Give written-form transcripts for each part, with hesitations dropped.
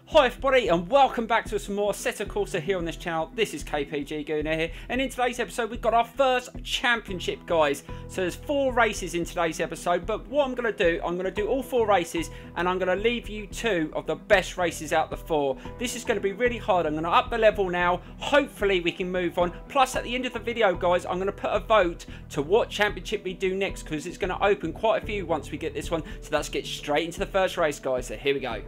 Hi everybody and welcome back to some more Assetto Corsa here on this channel. This is kpg-gooner here, and in today's episode we've got our first championship, guys. So there's 4 races in today's episode, but what I'm going to do all 4 races, and I'm going to leave you 2 of the best races out the 4. This is going to be really hard. I'm going to up the level now. Hopefully we can move on. Plus at the end of the video, guys, I'm going to put a vote to what championship we do next, because it's going to open quite a few once we get this one. So let's get straight into the first race, guys. So here we go.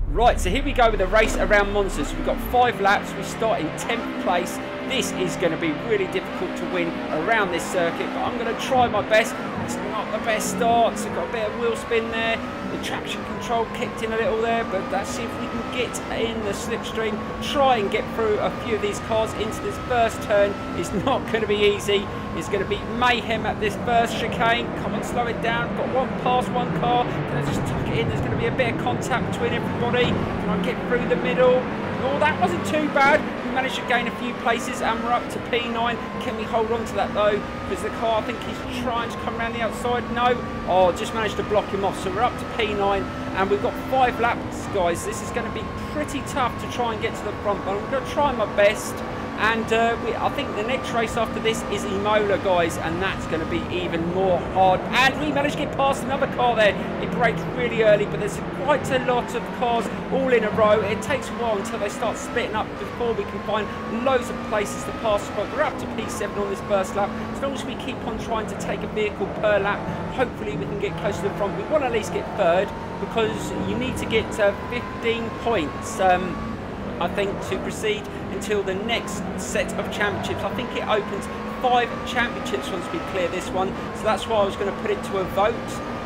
Right, so here we go with the race around Monza. So we've got 5 laps. We start in 10th place. This is going to be really difficult to win around this circuit, but I'm going to try my best. It's not the best start, so got a bit of wheel spin there. The traction control kicked in a little there, but let's see if we can get in the slipstream. Try and get through a few of these cars into this first turn. It's not going to be easy. It's going to be mayhem at this first chicane. Come on, slow it down. Got one past one car. Can I just tuck it in? There's going to be a bit of contact between everybody. Can I get through the middle? Oh, that wasn't too bad. We managed to gain a few places and we're up to P9. Can we hold on to that though? Because the car, I think he's trying to come around the outside. No. Oh, just managed to block him off. So we're up to P9 and we've got 5 laps, guys. This is going to be pretty tough to try and get to the front, but I'm going to try my best. And I think the next race after this is Imola, guys, and that's going to be even more hard. And we managed to get past another car there. It braked really early, but there's quite a lot of cars all in a row. It takes a while until they start splitting up before we can find loads of places to pass. But we're up to P7 on this first lap. As long as we keep on trying to take a vehicle per lap, hopefully we can get close to the front. We want to at least get 3rd, because you need to get 15 points, I think, to proceed until the next set of championships. I think it opens 5 championships once we clear this one, so that's why I was going to put it to a vote.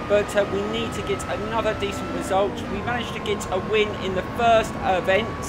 But we need to get another decent result. We managed to get a win in the first event,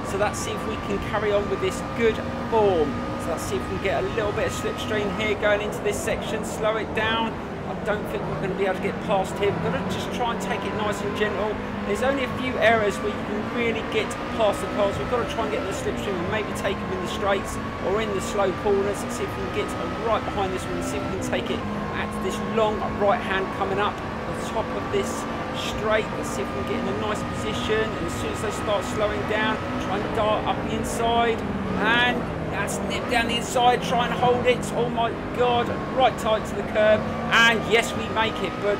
so let's see if we can carry on with this good form. So let's see if we can get a little bit of slipstream here going into this section. Slow it down. I don't think we're going to be able to get past him. We've got to just try and take it nice and gentle. There's only a few areas where you can really get past the cars. We've got to try and get in the slipstream and maybe take him in the straights or in the slow corners. Let's see if we can get right behind this one and see if we can take it at this long right hand coming up the top of this straight. Let's see if we can get in a nice position. And as soon as they start slowing down, try and dart up the inside. And that's nip down the inside, try and hold it. Oh my god, right tight to the curb. And yes, we make it, but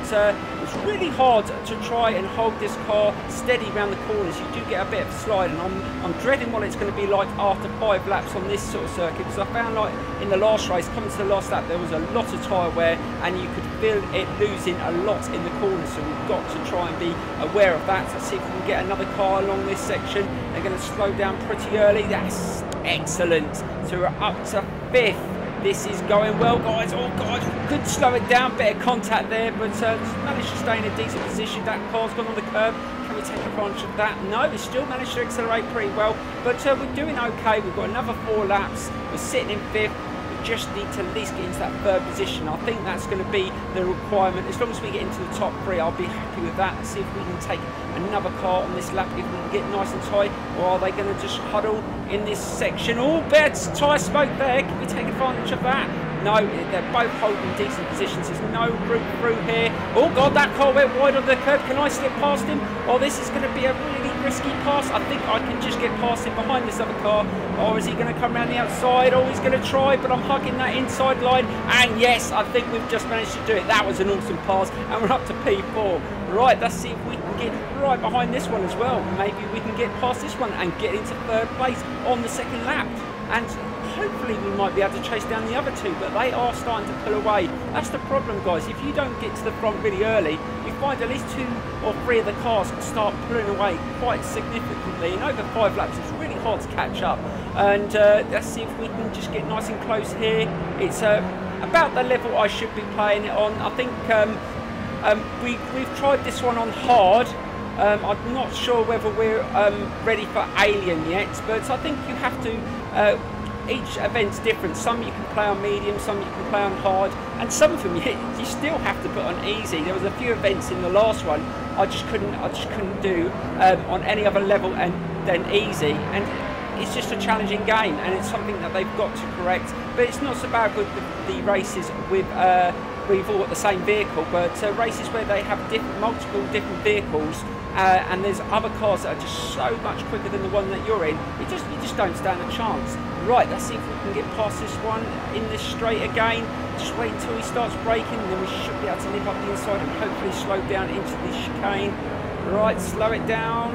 it's really hard to try and hold this car steady around the corners. You do get a bit of slide, and I'm dreading what it's going to be like after 5 laps on this sort of circuit, because I found, like, in the last race, coming to the last lap, there was a lot of tyre wear and you could feel it losing a lot in the corners, so we've got to try and be aware of that. Let's see if we can get another car along this section. They're going to slow down pretty early. That's excellent. So we're up to 5th. This is going well, guys. Oh god, could slow it down. Bit of contact there, but managed to stay in a decent position. That car's gone on the curb. Can we take advantage of that? No, we still managed to accelerate pretty well, but we're doing okay. We've got another 4 laps. We're sitting in 5th. Just need to at least get into that 3rd position. I think that's going to be the requirement. As long as we get into the top 3, I'll be happy with that. Let's see if we can take another car on this lap, if we can get nice and tight, or are they going to just huddle in this section? Oh, bad tyre smoke there. Can we take advantage of that? No, they're both holding decent positions. There's no route through here. Oh god, that car went wide on the curb. Can I slip past him? Oh, this is going to be a really risky pass. I think I can just get past him behind this other car. Or is he going to come around the outside? Oh, he's going to try, but I'm hugging that inside line. And yes, I think we've just managed to do it. That was an awesome pass, and we're up to P4. Right, let's see if we can get right behind this one as well. Maybe we can get past this one and get into 3rd place on the 2nd lap. And hopefully we might be able to chase down the other 2, but they are starting to pull away. That's the problem, guys. If you don't get to the front really early, you find at least 2 or 3 of the cars start pulling away quite significantly. And over 5 laps, it's really hard to catch up. And let's see if we can just get nice and close here. It's about the level I should be playing it on. I think we've tried this one on hard. I'm not sure whether we're ready for Alien yet, but I think you have to, each event's different. Some you can play on medium, some you can play on hard, and some of them you still have to put on easy. There was a few events in the last one I just couldn't do on any other level than easy, and it's just a challenging game, and it's something that they've got to correct. But it's not so bad with the races with we've all got the same vehicle, but races where they have multiple different vehicles and there's other cars that are just so much quicker than the one that you're in, you just don't stand a chance. Right, let's see if we can get past this one in this straight again. Just wait until he starts braking, and then we should be able to nip up the inside and hopefully slow down into this chicane. Right, slow it down.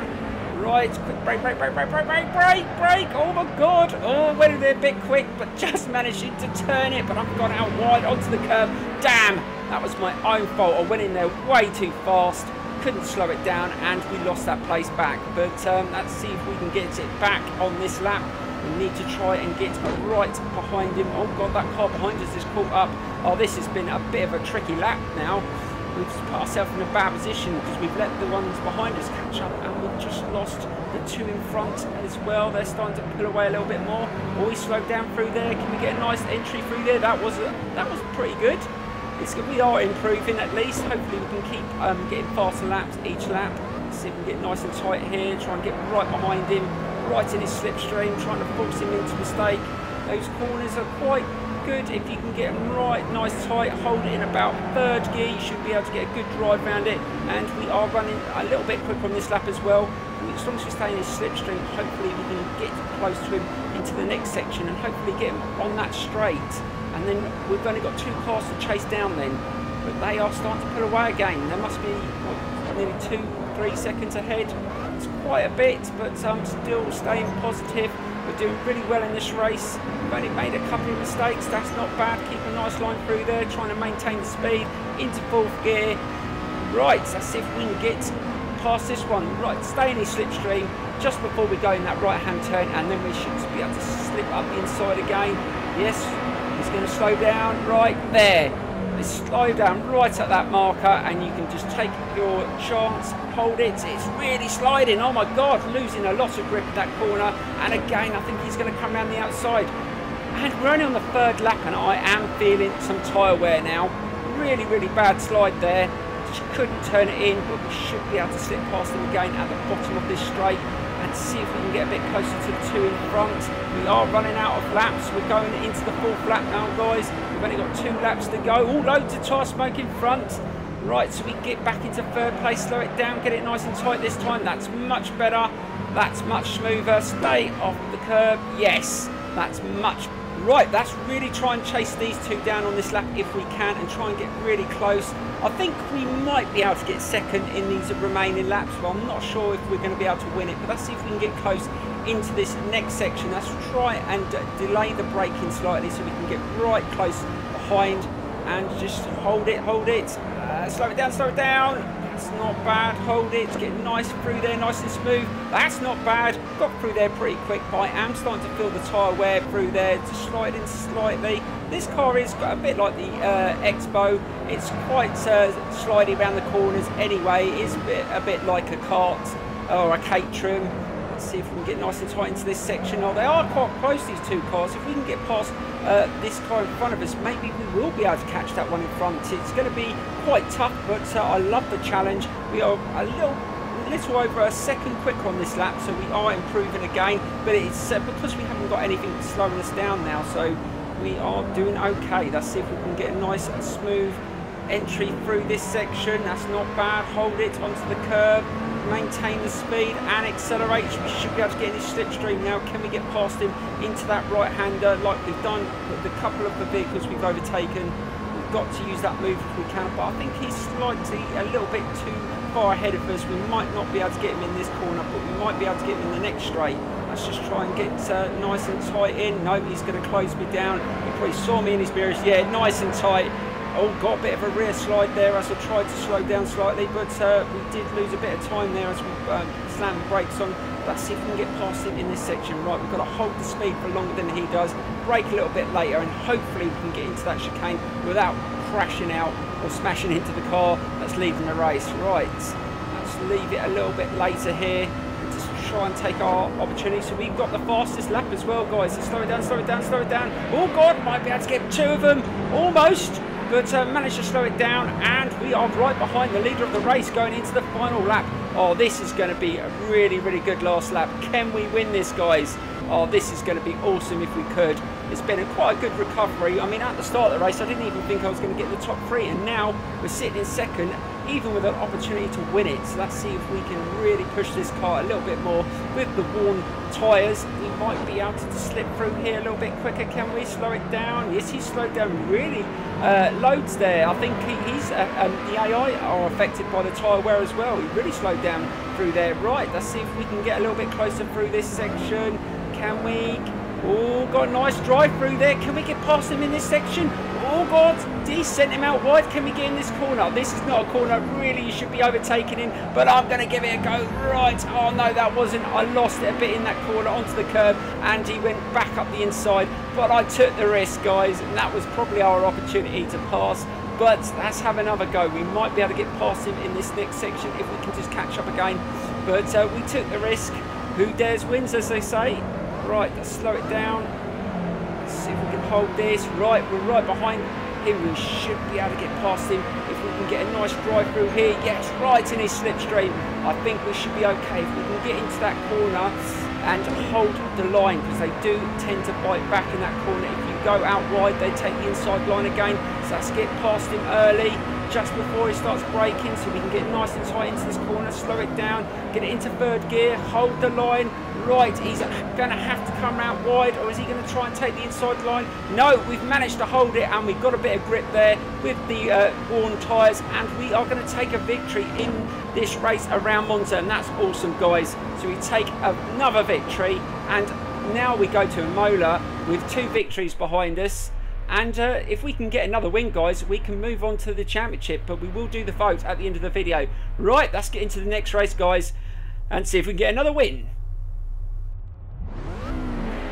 Right, quick brake, brake, brake, brake, brake, brake, brake, brake. Oh my god. Oh, went in there a bit quick, but just managed to turn it, but I've gone out wide onto the curb. Damn, that was my own fault. I went in there way too fast. Couldn't slow it down, and we lost that place back. But let's see if we can get it back on this lap. We need to try and get right behind him. Oh god, that car behind us is caught up. Oh, this has been a bit of a tricky lap now. We've put ourselves in a bad position because we've let the ones behind us catch up, and we've just lost the two in front as well. They're starting to pull away a little bit more. Oh, we slowed down through there. Can we get a nice entry through there? That was pretty good. We are improving at least. Hopefully we can keep getting faster laps each lap. Let's see if we can get nice and tight here. Try and get right behind him, right in his slipstream, trying to force him into mistake. Those corners are quite good if you can get them right, nice tight, hold it in about third gear. You should be able to get a good drive around it. And we are running a little bit quicker on this lap as well. And as long as we stay in his slipstream, hopefully we can get close to him into the next section and hopefully get him on that straight. And then we've only got two cars to chase down then, but they are starting to pull away again. There must be nearly 2-3 seconds ahead. It's quite a bit, but still staying positive. We're doing really well in this race. We've only made a couple of mistakes. That's not bad. Keep a nice line through there, trying to maintain the speed into fourth gear. Right, let's see if we can get past this one. Right, stay in his slipstream just before we go in that right-hand turn, and then we should be able to slip up the inside again. Yes. He's going to slow down right there. Slow down right at that marker, and you can just take your chance, hold it. It's really sliding. Oh my god, losing a lot of grip in that corner. And again, I think he's going to come around the outside. And we're only on the third lap, and I am feeling some tyre wear now. Really, really bad slide there. Just couldn't turn it in, but we should be able to slip past him again at the bottom of this straight and see if we can get a bit closer to the two in front. We are running out of laps. We're going into the fourth lap now, guys. We've only got 2 laps to go. Oh, loads of tyre smoke in front. Right, so we get back into third place, slow it down, get it nice and tight this time. That's much better. That's much smoother. Stay off the curb. Yes, that's much better. Right, let's really try and chase these two down on this lap if we can and try and get really close. I think we might be able to get second in these remaining laps, but I'm not sure if we're going to be able to win it. But let's see if we can get close into this next section. Let's try and delay the braking slightly so we can get right close behind and just hold it, slow it down, slow it down. That's not bad, hold it, get nice through there, nice and smooth. That's not bad, got through there pretty quick, but I am starting to feel the tyre wear through there, just sliding slightly. This car is a bit like the Expo. It's quite slidey around the corners anyway. It is a bit like a kart or a Caterham. Let's see if we can get nice and tight into this section. Oh, they are quite close, these two cars. If we can get past this car in front of us, maybe we will be able to catch that one in front. It's going to be quite tough, but I love the challenge. We are a little over a second quicker on this lap, so we are improving again. But it's because we haven't got anything slowing us down now, so we are doing okay. Let's see if we can get a nice and smooth entry through this section. That's not bad. Hold it onto the curb, maintain the speed and accelerate. We should be able to get in his slipstream now. Can we get past him into that right-hander like we've done with the couple of the vehicles we've overtaken? We've got to use that move if we can, but I think he's slightly a little bit too far ahead of us. We might not be able to get him in this corner, but we might be able to get him in the next straight. Let's just try and get nice and tight in. No, he's going to close me down. He probably saw me in his mirrors. Yeah, nice and tight. Oh, got a bit of a rear slide there as I tried to slow down slightly, but we did lose a bit of time there as we slammed the brakes on. Let's see if we can get past him in this section. Right, we've got to hold the speed for longer than he does, brake a little bit later, and hopefully we can get into that chicane without crashing out or smashing into the car that's leading the race. Right, let's leave it a little bit later here and just try and take our opportunity. So we've got the fastest lap as well, guys. So slow it down, slow it down, slow it down. Oh God, might be able to get 2 of them, almost. But managed to slow it down, and we are right behind the leader of the race going into the final lap. Oh, this is going to be a really, really good last lap. Can we win this, guys? oh, this is going to be awesome if we could. It's been quite a good recovery. I mean, at the start of the race, I didn't even think I was going to get in the top 3, and now we're sitting in second, even with an opportunity to win it. So let's see if we can really push this car a little bit more with the worn tyres. We might be able to slip through here a little bit quicker. Can we slow it down? Yes, he's slowed down really loads there. I think the AI are affected by the tyre wear as well. He really slowed down through there. Right, let's see if we can get a little bit closer through this section. Can we? Oh, got a nice drive through there. Can we get past him in this section? Oh God, he sent him out wide. Can we get in this corner? This is not a corner. Really, you should be overtaking him, but I'm going to give it a go. Right. Oh no, that wasn't. I lost it a bit in that corner onto the curb, and he went back up the inside. But I took the risk, guys, and that was probably our opportunity to pass. But let's have another go. We might be able to get past him in this next section if we can just catch up again. But we took the risk. Who dares wins, as they say. Right, let's slow it down. Let's see if we can hold this. Right, we're right behind him. We should be able to get past him if we can get a nice drive through here. Yes, right in his slipstream. I think we should be okay if we can get into that corner and hold the line, because they do tend to bite back in that corner. If you go out wide, they take the inside line again. So let's get past him early, just before he starts braking, so we can get nice and tight into this corner, slow it down, get it into third gear, hold the line. Right, he's going to have to come out wide, or is he going to try and take the inside line? No, we've managed to hold it, and we've got a bit of grip there with the worn tyres, and we are going to take a victory in this race around Monza, and that's awesome, guys. So we take another victory, and now we go to Imola with 2 victories behind us. And if we can get another win, guys, we can move on to the championship, but we will do the vote at the end of the video. Right, let's get into the next race, guys, and see if we can get another win.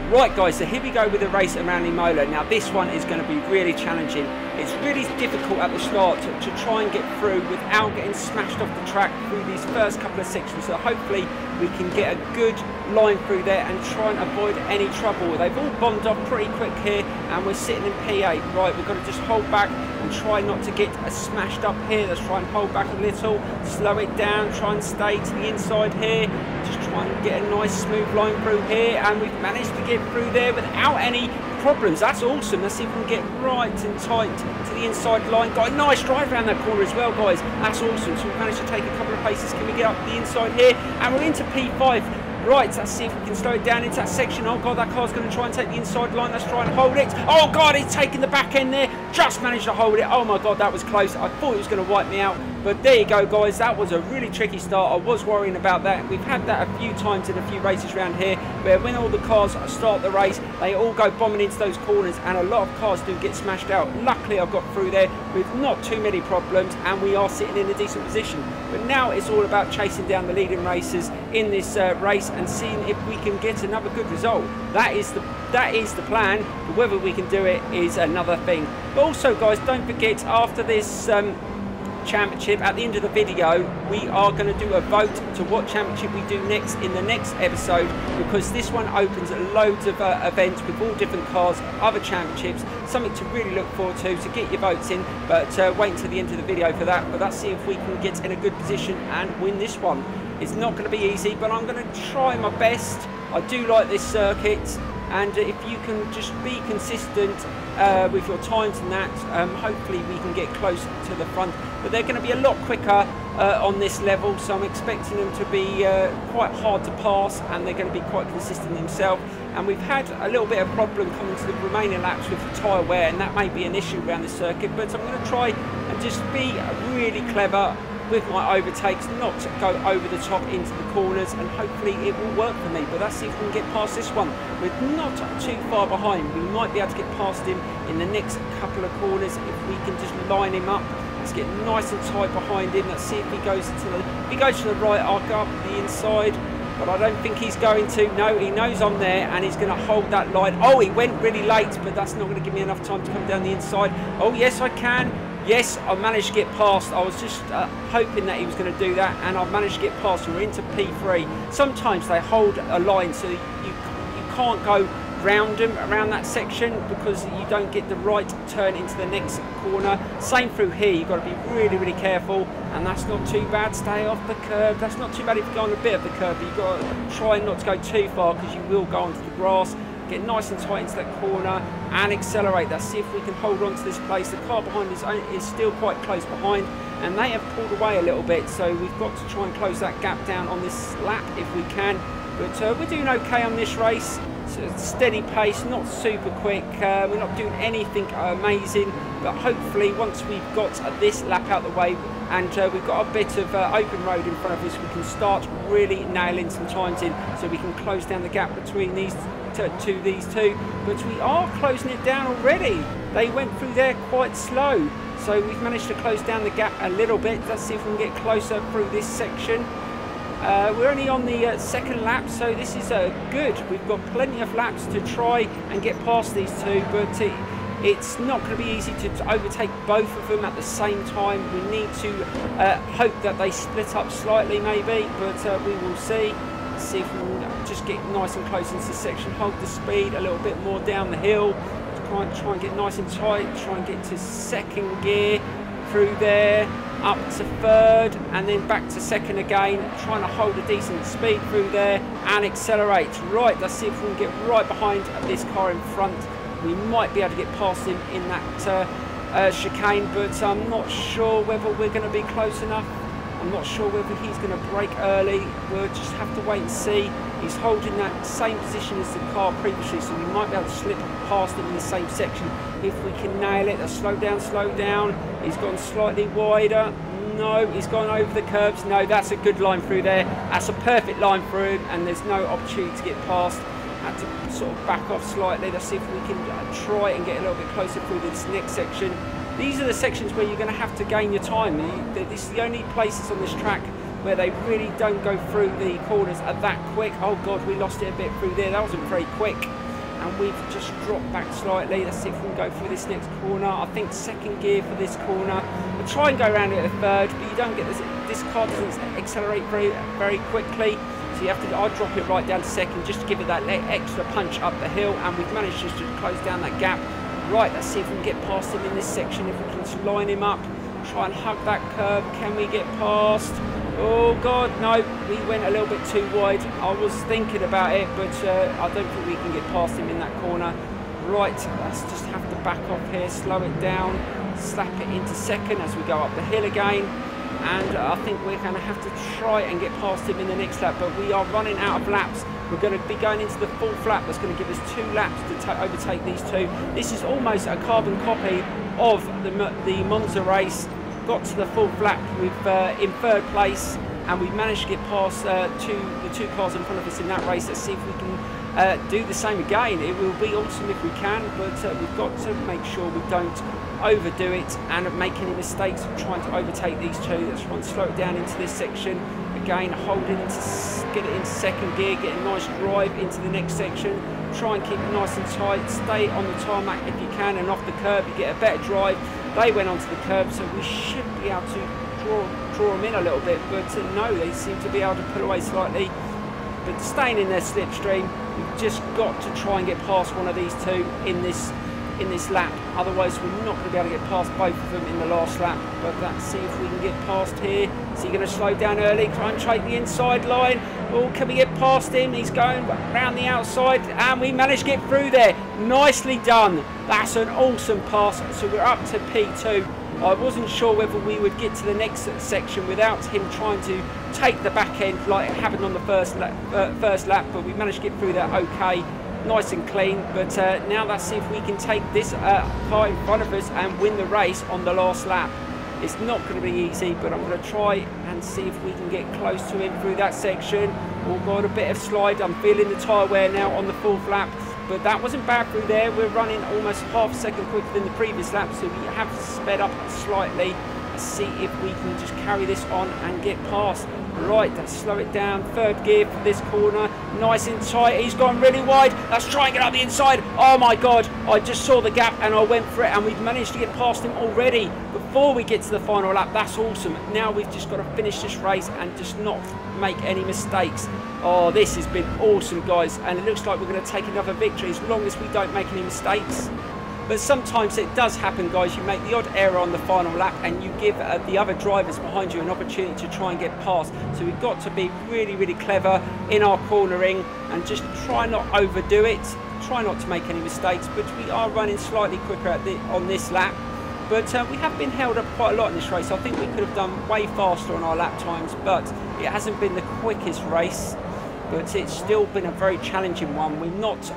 Right, guys, so here we go with the race around Imola. Now this one is going to be really challenging. It's really difficult at the start to try and get through without getting smashed off the track through these first couple of sections. So hopefully we can get a good line through there and try and avoid any trouble. They've all bombed off pretty quick here, and we're sitting in P8. Right, we've got to just hold back and try not to get smashed up here. Let's try and hold back a little, slow it down, try and stay to the inside here. Just try and get a nice smooth line through here, and we've managed to get through there without any problems. That's awesome. Let's see if we can get right and tight to the inside line. Got a nice drive around that corner as well, guys. That's awesome. So we've managed to take a couple of paces. Can we get up the inside here? And we're into P5. Right, let's see if we can slow it down into that section. Oh God, that car's going to try and take the inside line. Let's try and hold it. Oh God, he's taking the back end there. Just managed to hold it. Oh my God, that was close. I thought it was going to wipe me out. But there you go, guys. That was a really tricky start. I was worrying about that. We've had that a few times in a few races around here, where when all the cars start the race, they all go bombing into those corners, and a lot of cars do get smashed out. Luckily, I've got through there with not too many problems, and we are sitting in a decent position. But now it's all about chasing down the leading racers in this race and seeing if we can get another good result. That is the plan. But whether we can do it is another thing. But also, guys, don't forget, after this championship, at the end of the video, we are going to do a vote to what championship we do next in the next episode, because this one opens loads of events with all different cars, other championships, something to really look forward to. So get your votes in, but wait until the end of the video for that. But let's see if we can get in a good position and win this one. It's not going to be easy, but I'm going to try my best. I do like this circuit, and if you can just be consistent with your times and that, hopefully we can get close to the front. But they're going to be a lot quicker on this level, so I'm expecting them to be quite hard to pass, and they're going to be quite consistent themselves. And we've had a little bit of problem coming to the remaining laps with the tyre wear, and that may be an issue around this circuit, but I'm going to try and just be really clever with my overtakes, not to go over the top into the corners, and hopefully it will work for me. But let's see if we can get past this one. We're not too far behind. We might be able to get past him in the next couple of corners if we can just line him up. Let's get nice and tight behind him. Let's see if he goes to the, if he goes to the right, I'll go up the inside, but I don't think he's going to. No, he knows I'm there, and he's going to hold that line. Oh, he went really late, but that's not going to give me enough time to come down the inside. Oh yes, I can. Yes, I managed to get past. I was just hoping that he was going to do that, and I've managed to get past. We're into P3. Sometimes they hold a line, so you can't go round them around that section because you don't get the right turn into the next corner. Same through here, you've got to be really, really careful, and that's not too bad. Stay off the curb. That's not too bad if you go on a bit of the curb, but you've got to try not to go too far because you will go onto the grass. Get nice and tight into that corner and accelerate. Let's see if we can hold on to this place. The car behind is still quite close behind, and they have pulled away a little bit, so we've got to try and close that gap down on this lap if we can. But we're doing okay on this race. So steady pace, not super quick. We're not doing anything amazing, but hopefully once we've got this lap out the way and we've got a bit of open road in front of us, we can start really nailing some times in, so we can close down the gap between these two. But we are closing it down already. They went through there quite slow, so we've managed to close down the gap a little bit. Let's see if we can get closer through this section. We're only on the second lap, so this is good. We've got plenty of laps to try and get past these two, but it's not going to be easy to overtake both of them at the same time. We need to hope that they split up slightly maybe, but we will see. Let's see if we can just get nice and close into the section, hold the speed a little bit more down the hill, try and get nice and tight, try and get to second gear through there, up to third, and then back to second again, trying to hold a decent speed through there and accelerate. Right, let's see if we can get right behind this car in front. We might be able to get past him in that chicane, but I'm not sure whether we're going to be close enough. I'm not sure whether he's going to brake early. We'll just have to wait and see. He's holding that same position as the car previously, so we might be able to slip past him in the same section if we can nail it. Slow down, slow down. He's gone slightly wider. No, he's gone over the curbs. No, that's a good line through there. That's a perfect line through, and there's no opportunity to get past. Had to sort of back off slightly. Let's see if we can try and get a little bit closer through this next section. These are the sections where you're going to have to gain your time. This is the only places on this track where they really don't go through the corners that quick. Oh God, we lost it a bit through there. That wasn't very quick. And we've just dropped back slightly. Let's see if we can go through this next corner. I think second gear for this corner. We'll try and go around it at third, but you don't get this car doesn't accelerate very quickly. So you have to, I'll drop it right down to second just to give it that extra punch up the hill, and we've managed just to close down that gap. Right, let's see if we can get past him in this section, if we can just line him up, try and hug that curb. Can we get past? Oh God, no, we went a little bit too wide. I was thinking about it, but I don't think we can get past him in that corner. Right, let's just have to back off here, slow it down, slap it into second as we go up the hill again. And I think we're going to have to try and get past him in the next lap, but we are running out of laps. We're going to be going into the fourth lap. That's going to give us 2 laps to overtake these two. This is almost a carbon copy of the Monza race. Got to the fourth lap with in third place, and we managed to get past the two cars in front of us in that race. Let's see if we can do the same again. It will be awesome if we can, but we've got to make sure we don't overdo it and make any mistakes of trying to overtake these two. Let's try and slow it down into this section. Again, holding get it into second gear, get a nice drive into the next section. Try and keep it nice and tight. Stay on the tarmac if you can, and off the curb you get a better drive. They went onto the curb, so we should be able to draw them in a little bit, but no, they seem to be able to pull away slightly. But staying in their slipstream, we've just got to try and get past one of these two in this lap. Otherwise we're not going to be able to get past both of them in the last lap. But let's see if we can get past here. Is he going to slow down early, try and take the inside line? Oh, can we get past him? He's going around the outside, and we managed to get through there. Nicely done. That's an awesome pass. So we're up to P2. I wasn't sure whether we would get to the next section without him trying to take the back end like it happened on the first lap, but we managed to get through there okay, nice and clean. But now let's see if we can take this car in front of us and win the race on the last lap. It's not going to be easy, but I'm going to try and see if we can get close to him through that section. We've got a bit of slide. I'm feeling the tyre wear now on the fourth lap, but that wasn't bad through there. We're running almost half a second quicker than the previous lap, so we have sped up slightly. Let's see if we can just carry this on and get past. Right, let's slow it down. Third gear for this corner. Nice and tight. He's gone really wide. Let's try and get up the inside. Oh my God. I just saw the gap and I went for it, and we've managed to get past him already before we get to the final lap. That's awesome. Now we've just got to finish this race and just not make any mistakes. Oh, this has been awesome, guys. And it looks like we're going to take another victory as long as we don't make any mistakes. But sometimes it does happen, guys. You make the odd error on the final lap and you give the other drivers behind you an opportunity to try and get past. So we've got to be really, really clever in our cornering and just try not overdo it. Try not to make any mistakes, but we are running slightly quicker on this lap. But we have been held up quite a lot in this race. I think we could have done way faster on our lap times, but it hasn't been the quickest race. But it's still been a very challenging one. We're not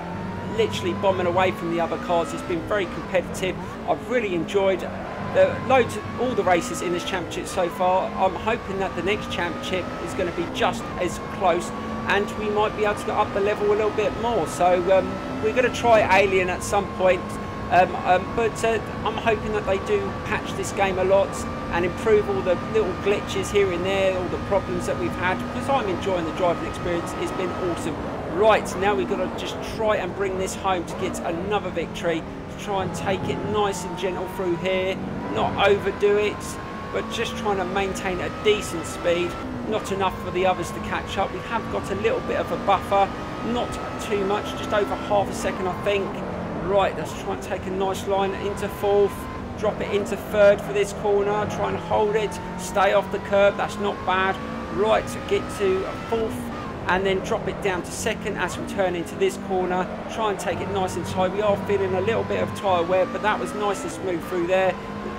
literally bombing away from the other cars. It's been very competitive. I've really enjoyed all the races in this championship so far. I'm hoping that the next championship is going to be just as close, and we might be able to get up the level a little bit more. So we're going to try Alien at some point, but I'm hoping that they do patch this game a lot and improve all the little glitches here and there, all the problems that we've had, because I'm enjoying the driving experience. It's been awesome. Right, now we've got to just try and bring this home to get another victory, to try and take it nice and gentle through here, not overdo it, but just trying to maintain a decent speed, not enough for the others to catch up. We have got a little bit of a buffer, not too much, just over half a second I think. Right, let's try and take a nice line into fourth, drop it into third for this corner, try and hold it, stay off the curb, that's not bad. Right, so get to fourth, and then drop it down to second as we turn into this corner. Try and take it nice and tight. We are feeling a little bit of tyre wear, but that was nice and smooth through there.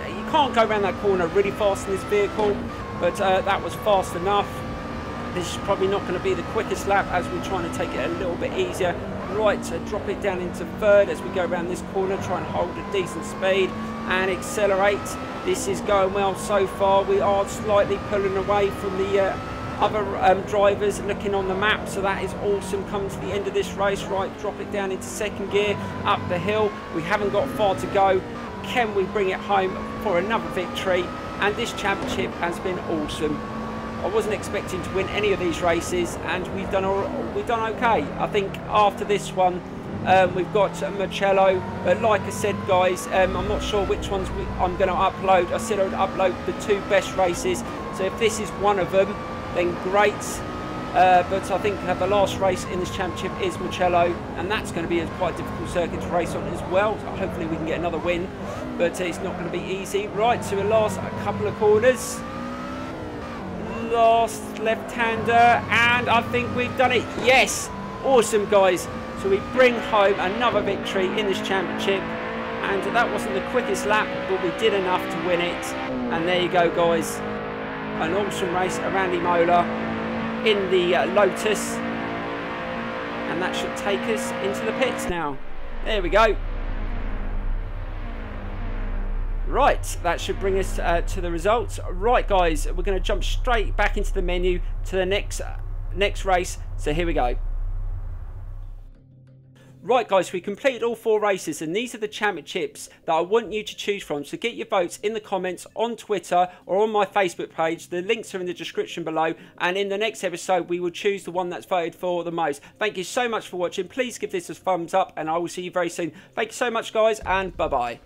You can't go around that corner really fast in this vehicle, but that was fast enough. This is probably not going to be the quickest lap as we're trying to take it a little bit easier. Right, so drop it down into third as we go around this corner. Try and hold a decent speed and accelerate. This is going well so far. We are slightly pulling away from the other drivers looking on the map, so that is awesome. Coming to the end of this race. Right, drop it down into second gear, up the hill. We haven't got far to go. Can we bring it home for another victory? And this championship has been awesome. I wasn't expecting to win any of these races, and we've done okay. I think after this one we've got Meticulous, but like I said, guys, I'm not sure which ones I'm going to upload. I said I would upload the 2 best races, so if this is one of them, then great. But I think the last race in this championship is Meticulous, and that's going to be quite a difficult circuit to race on as well. So hopefully we can get another win, but it's not going to be easy. Right, so the last couple of corners, last left-hander, and I think we've done it. Yes, awesome, guys. So we bring home another victory in this championship, and that wasn't the quickest lap, but we did enough to win it. And there you go, guys. An awesome race around Imola in the Lotus, and that should take us into the pits now. There we go. Right, that should bring us to the results. Right, guys, we're going to jump straight back into the menu to the next race. So here we go. Right, guys, we completed all 4 races, and these are the championships that I want you to choose from. So get your votes in the comments on Twitter or on my Facebook page. The links are in the description below, and in the next episode we will choose the one that's voted for the most. Thank you so much for watching. Please give this a thumbs up, and I will see you very soon. Thank you so much, guys, and bye bye.